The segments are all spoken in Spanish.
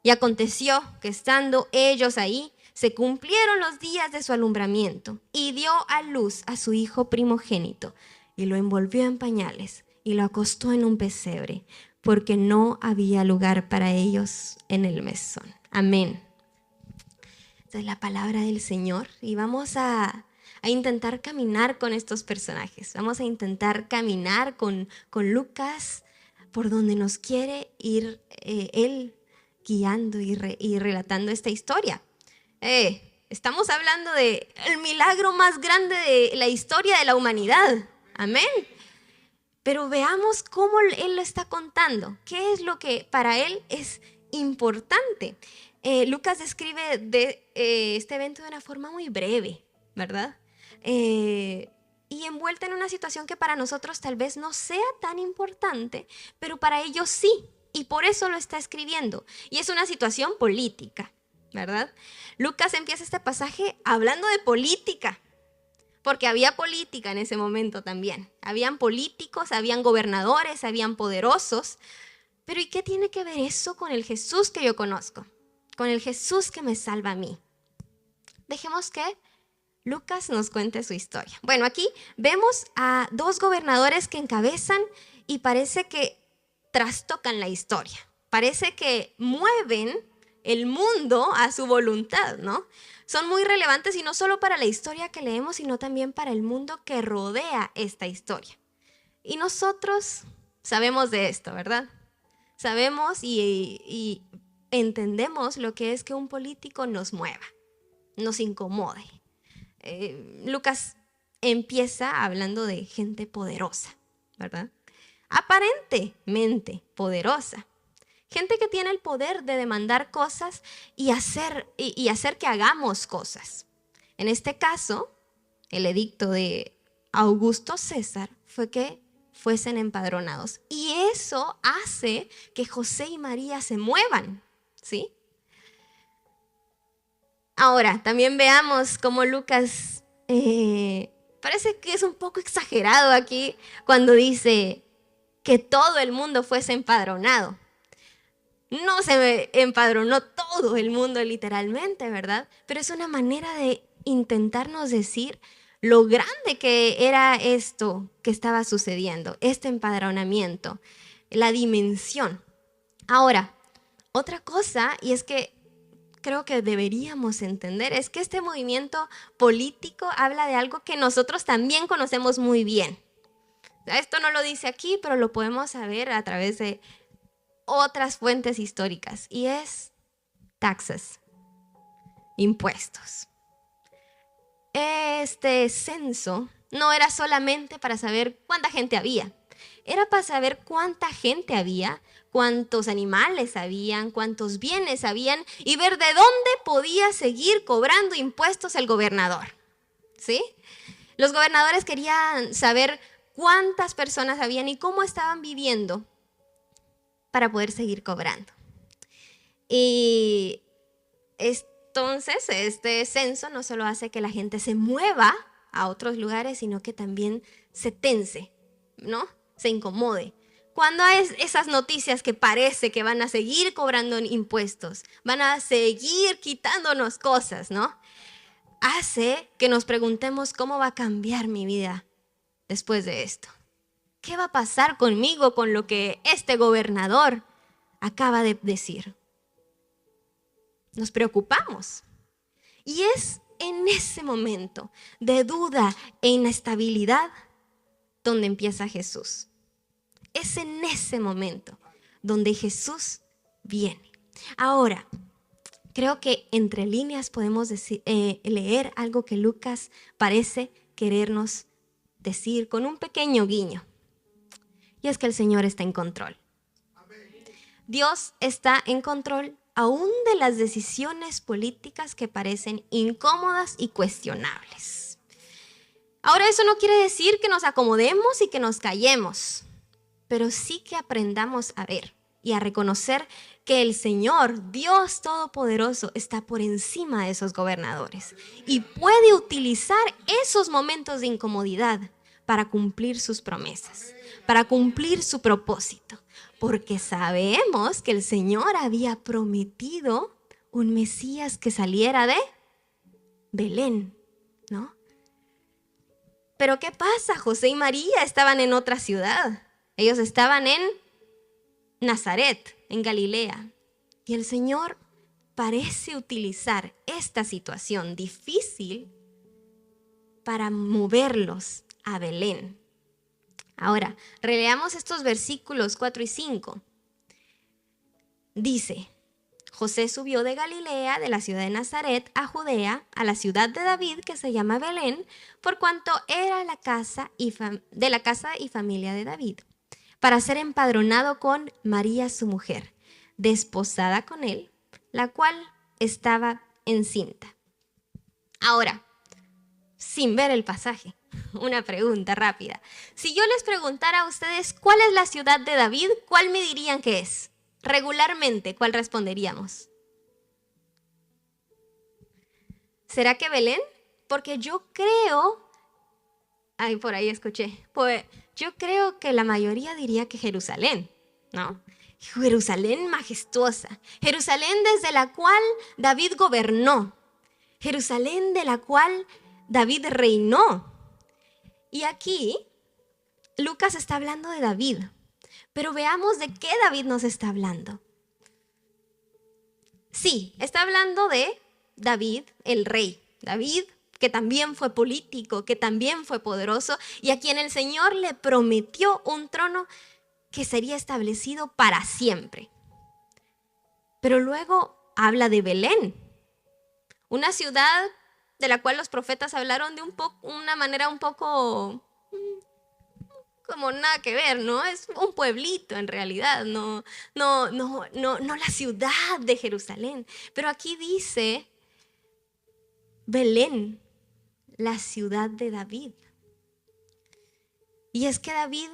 Y aconteció que estando ellos ahí, se cumplieron los días de su alumbramiento, y dio a luz a su hijo primogénito, y lo envolvió en pañales, y lo acostó en un pesebre, porque no había lugar para ellos en el mesón. Amén. Esta es la palabra del Señor, y vamos a intentar caminar con estos personajes. Vamos a intentar caminar con Lucas por donde nos quiere ir Él guiando y relatando esta historia. Estamos hablando del milagro más grande de la historia de la humanidad. Amén. Pero veamos cómo Él lo está contando. ¿Qué es lo que para Él es importante? Lucas describe este evento de una forma muy breve, ¿verdad? Y envuelta en una situación que para nosotros tal vez no sea tan importante, pero para ellos sí. Y por eso lo está escribiendo. Y es una situación política, ¿verdad? Lucas empieza este pasaje hablando de política, porque había política en ese momento también. Habían políticos, habían gobernadores, habían poderosos. Pero ¿y qué tiene que ver eso con el Jesús que yo conozco? Con el Jesús que me salva a mí. Dejemos que Lucas nos cuente su historia. Bueno, aquí vemos a dos gobernadores que encabezan y parece que trastocan la historia. Parece que mueven el mundo a su voluntad, ¿no? Son muy relevantes y no solo para la historia que leemos, sino también para el mundo que rodea esta historia. Y nosotros sabemos de esto, ¿verdad? Sabemos y entendemos lo que es que un político nos mueva, nos incomode. Lucas empieza hablando de gente poderosa, ¿verdad? Aparentemente poderosa. Gente que tiene el poder de demandar cosas y hacer que hagamos cosas. En este caso, el edicto de Augusto César fue que fuesen empadronados. Y eso hace que José y María se muevan, ¿sí? Ahora, también veamos cómo Lucas parece que es un poco exagerado aquí cuando dice que todo el mundo fuese empadronado. No se empadronó todo el mundo literalmente, ¿verdad? Pero es una manera de intentarnos decir lo grande que era esto que estaba sucediendo, este empadronamiento, la dimensión. Ahora, otra cosa, y es que creo que deberíamos entender, es que este movimiento político habla de algo que nosotros también conocemos muy bien. Esto no lo dice aquí, pero lo podemos saber a través de otras fuentes históricas, y es taxes, impuestos. Este censo no era solamente para saber cuánta gente había, era para saber cuánta gente había, cuántos animales habían, cuántos bienes habían, y ver de dónde podía seguir cobrando impuestos el gobernador, ¿sí? Los gobernadores querían saber cuántas personas habían y cómo estaban viviendo para poder seguir cobrando. Y entonces este censo no solo hace que la gente se mueva a otros lugares, sino que también se tense, ¿no? Se incomode. Cuando hay esas noticias que parece que van a seguir cobrando impuestos, van a seguir quitándonos cosas, ¿no? Hace que nos preguntemos cómo va a cambiar mi vida después de esto. ¿Qué va a pasar conmigo con lo que este gobernador acaba de decir? Nos preocupamos. Y es en ese momento de duda e inestabilidad donde empieza Jesús. Es en ese momento donde Jesús viene. Ahora, creo que entre líneas podemos leer algo que Lucas parece querernos decir con un pequeño guiño. Y es que el Señor está en control. Dios está en control aún de las decisiones políticas que parecen incómodas y cuestionables. Ahora, eso no quiere decir que nos acomodemos y que nos callemos, pero sí que aprendamos a ver y a reconocer que el Señor, Dios Todopoderoso, está por encima de esos gobernadores y puede utilizar esos momentos de incomodidad para cumplir sus promesas, para cumplir su propósito, Porque sabemos que el Señor había prometido un Mesías que saliera de Belén, ¿no? Pero ¿qué pasa? José y María estaban en otra ciudad. Ellos estaban en Nazaret, en Galilea. Y el Señor parece utilizar esta situación difícil para moverlos a Belén. Ahora, releamos estos versículos 4 y 5. Dice: José subió de Galilea, de la ciudad de Nazaret, a Judea, a la ciudad de David, que se llama Belén, por cuanto era de la casa y familia de David, para ser empadronado con María su mujer, desposada con él, la cual estaba encinta. Ahora, sin ver el pasaje, una pregunta rápida. Si yo les preguntara a ustedes cuál es la ciudad de David, ¿cuál me dirían que es? Regularmente, ¿cuál responderíamos? ¿Será que Belén? Porque yo creo, por ahí escuché, pues yo creo que la mayoría diría que Jerusalén, ¿no? Jerusalén majestuosa, Jerusalén desde la cual David gobernó, Jerusalén de la cual David reinó. Y aquí Lucas está hablando de David, pero veamos de qué David nos está hablando. Sí, está hablando de David, el rey. David, que también fue político, que también fue poderoso y a quien el Señor le prometió un trono que sería establecido para siempre. Pero luego habla de Belén, una ciudad de la cual los profetas hablaron de una manera un poco como nada que ver, ¿no? Es un pueblito en realidad, no la ciudad de Jerusalén. Pero aquí dice Belén, la ciudad de David. Y es que David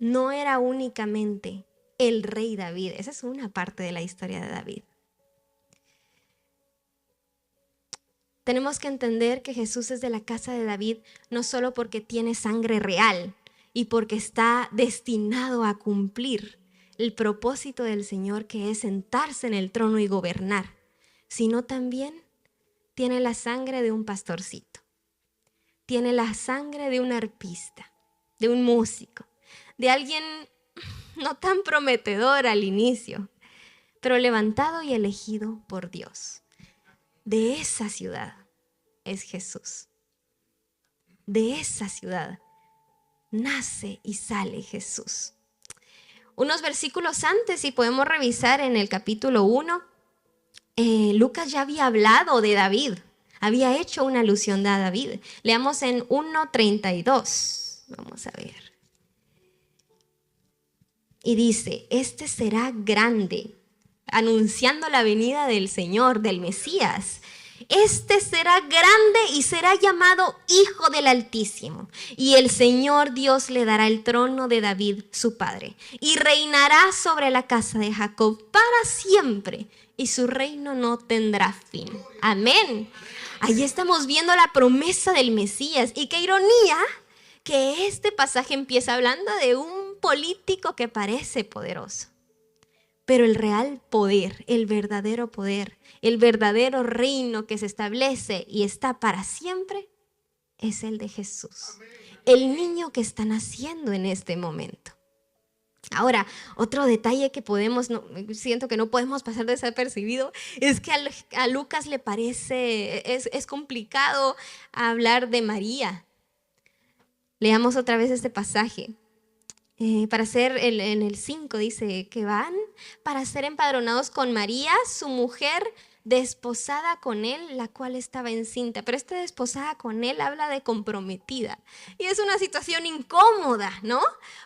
no era únicamente el rey David, esa es una parte de la historia de David. Tenemos que entender que Jesús es de la casa de David no solo porque tiene sangre real y porque está destinado a cumplir el propósito del Señor, que es sentarse en el trono y gobernar, sino también tiene la sangre de un pastorcito, tiene la sangre de un arpista, de un músico, de alguien no tan prometedor al inicio, pero levantado y elegido por Dios. De esa ciudad es Jesús. De esa ciudad nace y sale Jesús. Unos versículos antes, si podemos revisar en el capítulo 1, Lucas ya había hablado de David, había hecho una alusión a David. Leamos en 1:32. Vamos a ver. Y dice: este será grande, anunciando la venida del Señor, del Mesías. Este será grande y será llamado Hijo del Altísimo. Y el Señor Dios le dará el trono de David, su padre, y reinará sobre la casa de Jacob para siempre, y su reino no tendrá fin. Amén. Ahí estamos viendo la promesa del Mesías. Y qué ironía que este pasaje empieza hablando de un político que parece poderoso. Pero el real poder, el verdadero reino que se establece y está para siempre, es el de Jesús. El niño que está naciendo en este momento. Ahora, otro detalle que siento que no podemos pasar desapercibido, es que a Lucas le parece, es complicado hablar de María. Leamos otra vez este pasaje. En el 5 dice que van para ser empadronados con María, su mujer, desposada con él, la cual estaba encinta. Pero esta desposada con él habla de comprometida. Y es una situación incómoda, ¿no?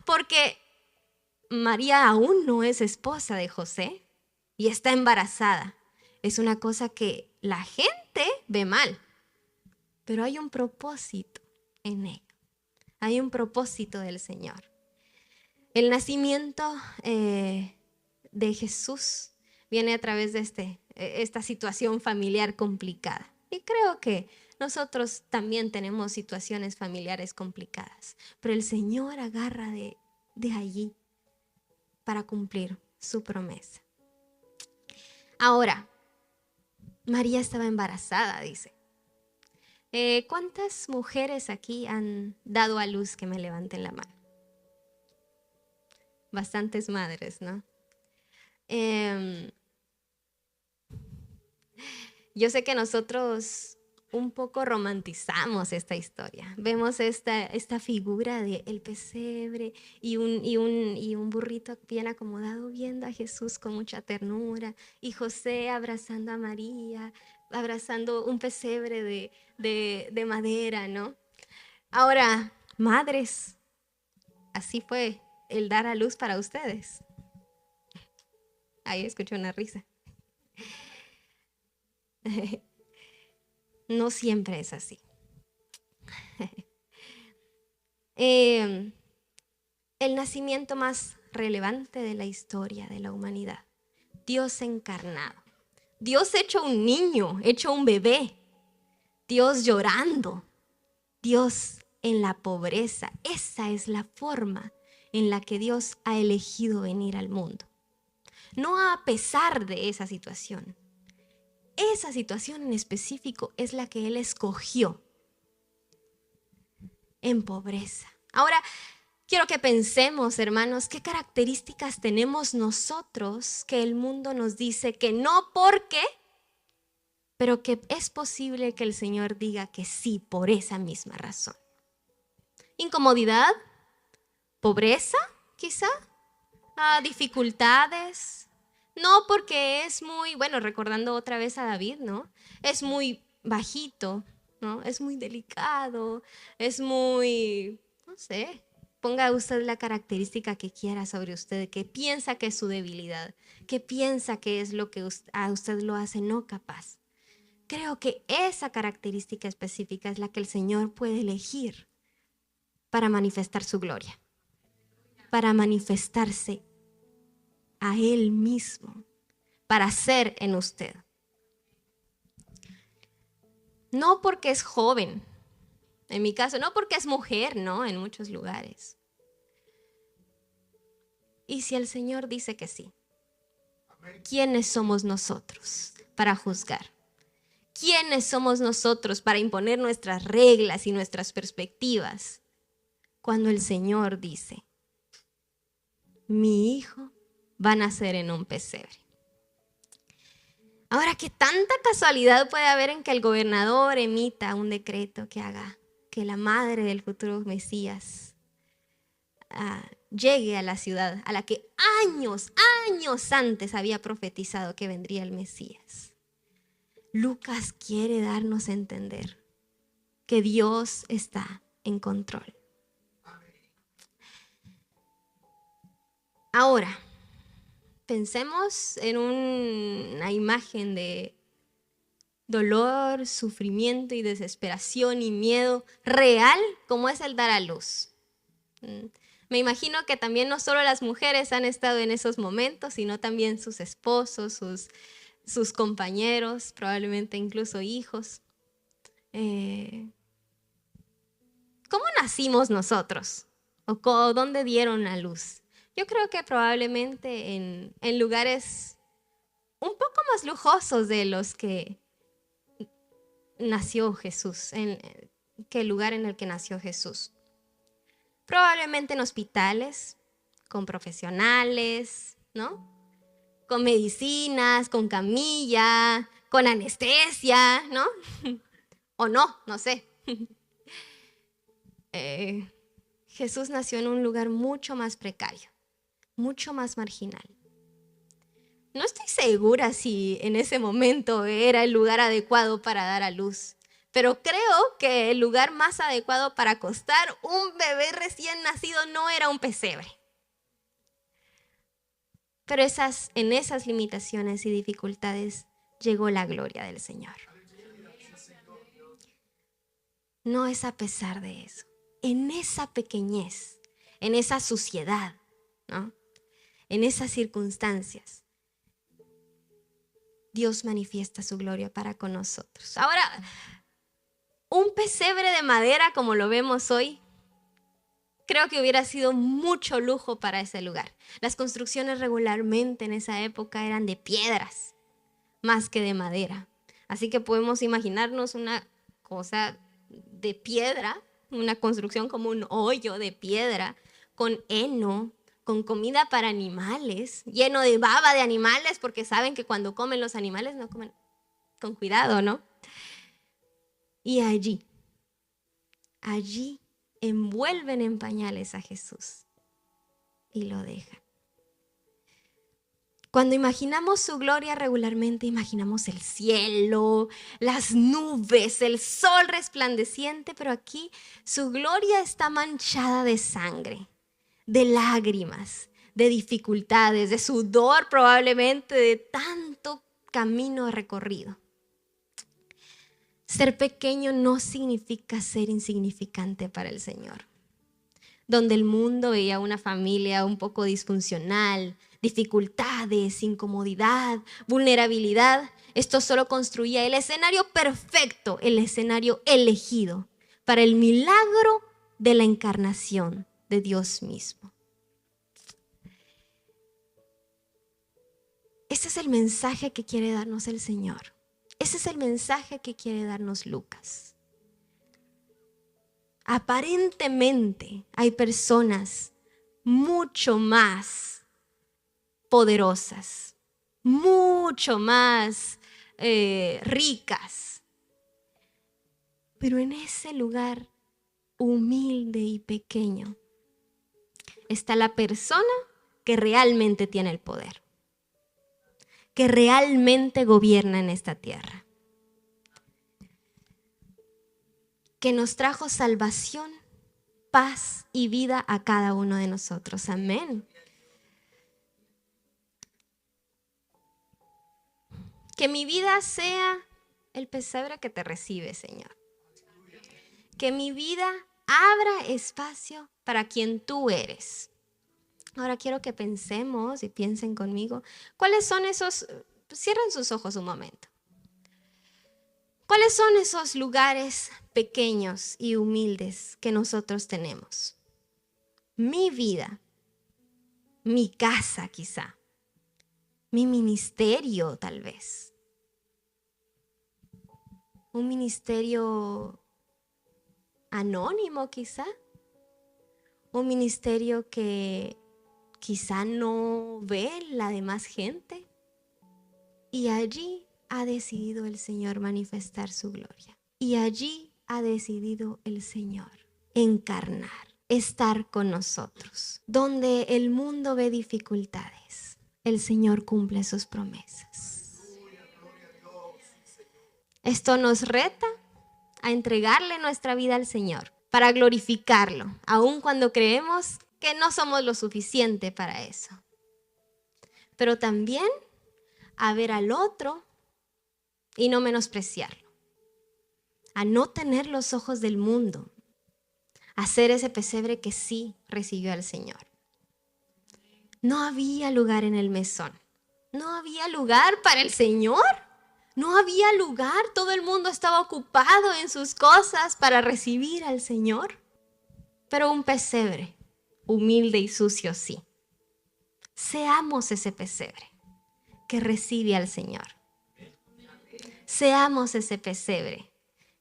Porque María aún no es esposa de José y está embarazada. Es una cosa que la gente ve mal, pero hay un propósito en ello. Hay un propósito del Señor. El nacimiento de Jesús viene a través de esta situación familiar complicada. Y creo que nosotros también tenemos situaciones familiares complicadas, pero el Señor agarra de allí para cumplir su promesa. Ahora, María estaba embarazada, dice. ¿Cuántas mujeres aquí han dado a luz? Que me levanten la mano. Bastantes madres, ¿no? Yo sé que nosotros un poco romantizamos esta historia. Vemos esta figura de el pesebre y un burrito bien acomodado viendo a Jesús con mucha ternura, y José abrazando a María, abrazando un pesebre de madera, ¿no? Ahora, madres, así fue el dar a luz para ustedes. Ahí escucho una risa. No siempre es así. El nacimiento más relevante de la historia de la humanidad. Dios encarnado. Dios hecho un niño, hecho un bebé. Dios llorando. Dios en la pobreza. Esa es la forma en la que Dios ha elegido venir al mundo. No a pesar de esa situación. Esa situación en específico es la que Él escogió en pobreza. Ahora, quiero que pensemos, hermanos, qué características tenemos nosotros que el mundo nos dice que no porque, pero que es posible que el Señor diga que sí por esa misma razón. Incomodidad, pobreza, quizá, dificultades. No porque es muy, bueno, recordando otra vez a David, ¿no? Es muy bajito, ¿no? Es muy delicado, es muy, no sé, ponga usted la característica que quiera sobre usted, que piensa que es su debilidad, que piensa que es lo que a usted lo hace no capaz. Creo que esa característica específica es la que el Señor puede elegir para manifestar su gloria, para manifestarse a Él mismo, para ser en usted. No porque es joven, en mi caso, no porque es mujer, ¿no? En muchos lugares. Y si el Señor dice que sí, ¿quiénes somos nosotros para juzgar? ¿Quiénes somos nosotros para imponer nuestras reglas y nuestras perspectivas? Cuando el Señor dice, mi hijo va a nacer en un pesebre. Ahora, ¿qué tanta casualidad puede haber en que el gobernador emita un decreto que haga que la madre del futuro Mesías llegue a la ciudad a la que años antes había profetizado que vendría el Mesías? Lucas quiere darnos a entender que Dios está en control. Ahora, pensemos en una imagen de dolor, sufrimiento y desesperación y miedo real como es el dar a luz. Me imagino que también no solo las mujeres han estado en esos momentos, sino también sus esposos, sus compañeros, probablemente incluso hijos. ¿Cómo nacimos nosotros? ¿O dónde dieron a luz? Yo creo que probablemente en lugares un poco más lujosos de los que nació Jesús, que el lugar en el que nació Jesús. Probablemente en hospitales, con profesionales, ¿no? Con medicinas, con camilla, con anestesia, ¿no? O no sé. Jesús nació en un lugar mucho más precario, mucho más marginal. No estoy segura si en ese momento era el lugar adecuado para dar a luz, pero creo que el lugar más adecuado para acostar un bebé recién nacido no era un pesebre. Pero en esas limitaciones y dificultades llegó la gloria del Señor. No es a pesar de eso, en esa pequeñez, en esa suciedad, ¿no? En esas circunstancias, Dios manifiesta su gloria para con nosotros. Ahora, un pesebre de madera como lo vemos hoy, creo que hubiera sido mucho lujo para ese lugar. Las construcciones regularmente en esa época eran de piedras, más que de madera. Así que podemos imaginarnos una cosa de piedra, una construcción como un hoyo de piedra, con heno, con comida para animales, lleno de baba de animales, porque saben que cuando comen los animales no comen con cuidado, ¿no? Y allí envuelven en pañales a Jesús y lo dejan. Cuando imaginamos su gloria regularmente imaginamos el cielo, las nubes, el sol resplandeciente, pero aquí su gloria está manchada de sangre, de lágrimas, de dificultades, de sudor probablemente, de tanto camino recorrido. Ser pequeño no significa ser insignificante para el Señor. Donde el mundo veía una familia un poco disfuncional, dificultades, incomodidad, vulnerabilidad, esto solo construía el escenario perfecto, el escenario elegido para el milagro de la encarnación de Dios mismo. Ese es el mensaje que quiere darnos el Señor. Ese es el mensaje que quiere darnos Lucas. Aparentemente hay personas mucho más poderosas, mucho más ricas, pero en ese lugar humilde y pequeño está la persona que realmente tiene el poder, que realmente gobierna en esta tierra, que nos trajo salvación, paz y vida a cada uno de nosotros. Amén. Que mi vida sea el pesebre que te recibe, Señor. Que mi vida abra espacio para quien tú eres. Ahora quiero que pensemos y piensen conmigo, ¿cuáles son esos? Cierren sus ojos un momento. ¿Cuáles son esos lugares pequeños y humildes que nosotros tenemos? Mi vida, mi casa quizá, mi ministerio tal vez. Un ministerio anónimo quizá. Un ministerio que quizá no ve la demás gente. Y allí ha decidido el Señor manifestar su gloria. Y allí ha decidido el Señor encarnar, estar con nosotros. Donde el mundo ve dificultades, el Señor cumple sus promesas. Esto nos reta a entregarle nuestra vida al Señor para glorificarlo, aun cuando creemos que no somos lo suficiente para eso. Pero también a ver al otro y no menospreciarlo, a no tener los ojos del mundo, a ser ese pesebre que sí recibió al Señor. No había lugar en el mesón, no había lugar para el Señor, no había lugar, todo el mundo estaba ocupado en sus cosas para recibir al Señor. Pero un pesebre, humilde y sucio, sí. Seamos ese pesebre que recibe al Señor. Seamos ese pesebre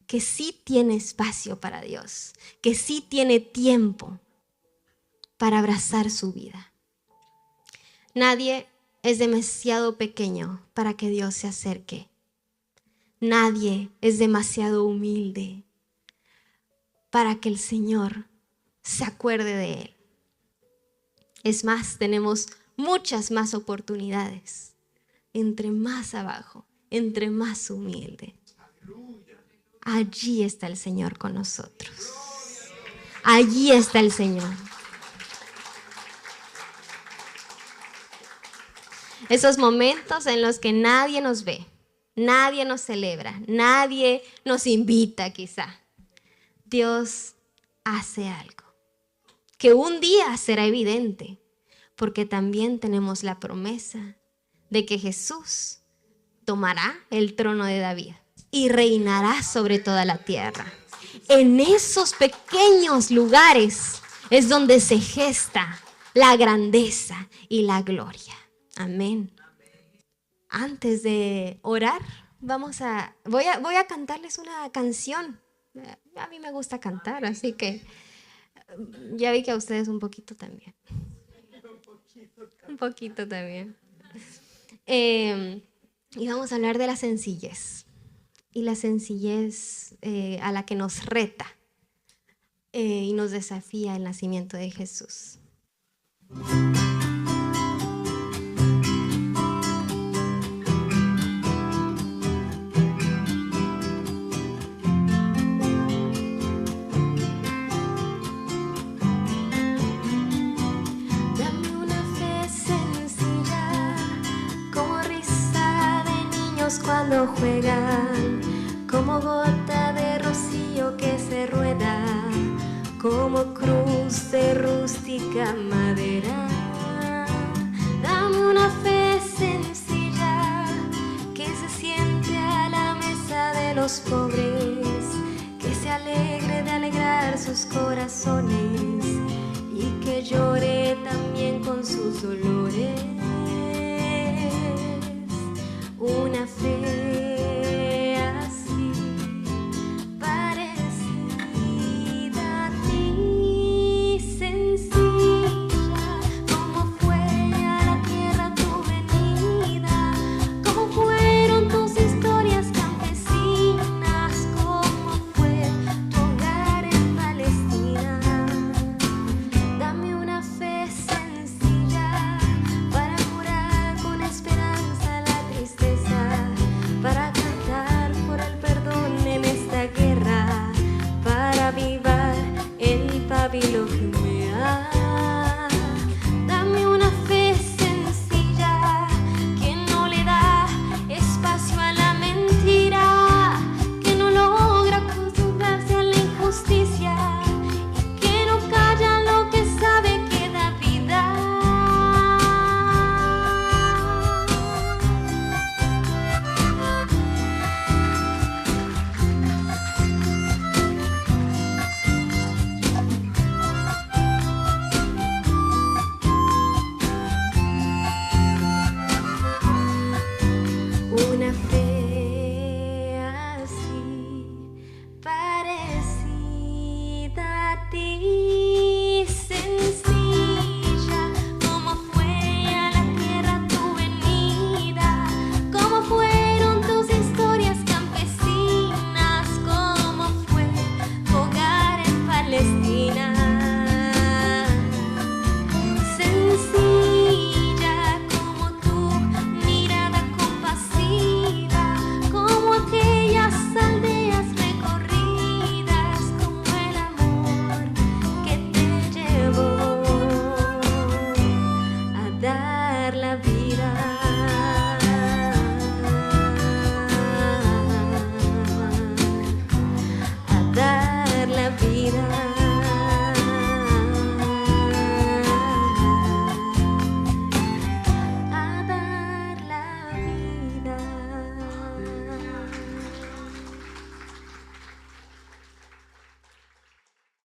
que sí tiene espacio para Dios, que sí tiene tiempo para abrazar su vida. Nadie es demasiado pequeño para que Dios se acerque. Nadie es demasiado humilde para que el Señor se acuerde de él. Es más, tenemos muchas más oportunidades. Entre más abajo, entre más humilde. Allí está el Señor con nosotros. Allí está el Señor. Esos momentos en los que nadie nos ve, nadie nos celebra, nadie nos invita quizá. Dios hace algo que un día será evidente, porque también tenemos la promesa de que Jesús tomará el trono de David y reinará sobre toda la tierra. En esos pequeños lugares es donde se gesta la grandeza y la gloria. Amén. Antes de orar, voy a cantarles una canción. A mí me gusta cantar, así que ya vi que a ustedes un poquito también. Un poquito también. Y vamos a hablar de la sencillez. Y la sencillez a la que nos reta y nos desafía el nacimiento de Jesús. Dame una fe sencilla, como risa de niños cuando juegan, como gota de rocío que se rueda, como cruz de rústica madera. Dame una fe sencilla que se siente a la mesa de los pobres, que se alegre de alegrar sus corazones y que llore también con sus dolores. Una fe así parecida a ti, sencilla, como fue a la tierra tu venida, como fueron tus historias campesinas, como fue tu hogar en Palestina. Dame una fe sencilla para curar con esperanza la tristeza, para cantar por el perdón en esta guerra, para avivar el pabilo que humea. Dame una fe sencilla que no le da espacio a la mentira, que no logra acostumbrarse a la injusticia y que no calla lo que sabe que da vida. Una fe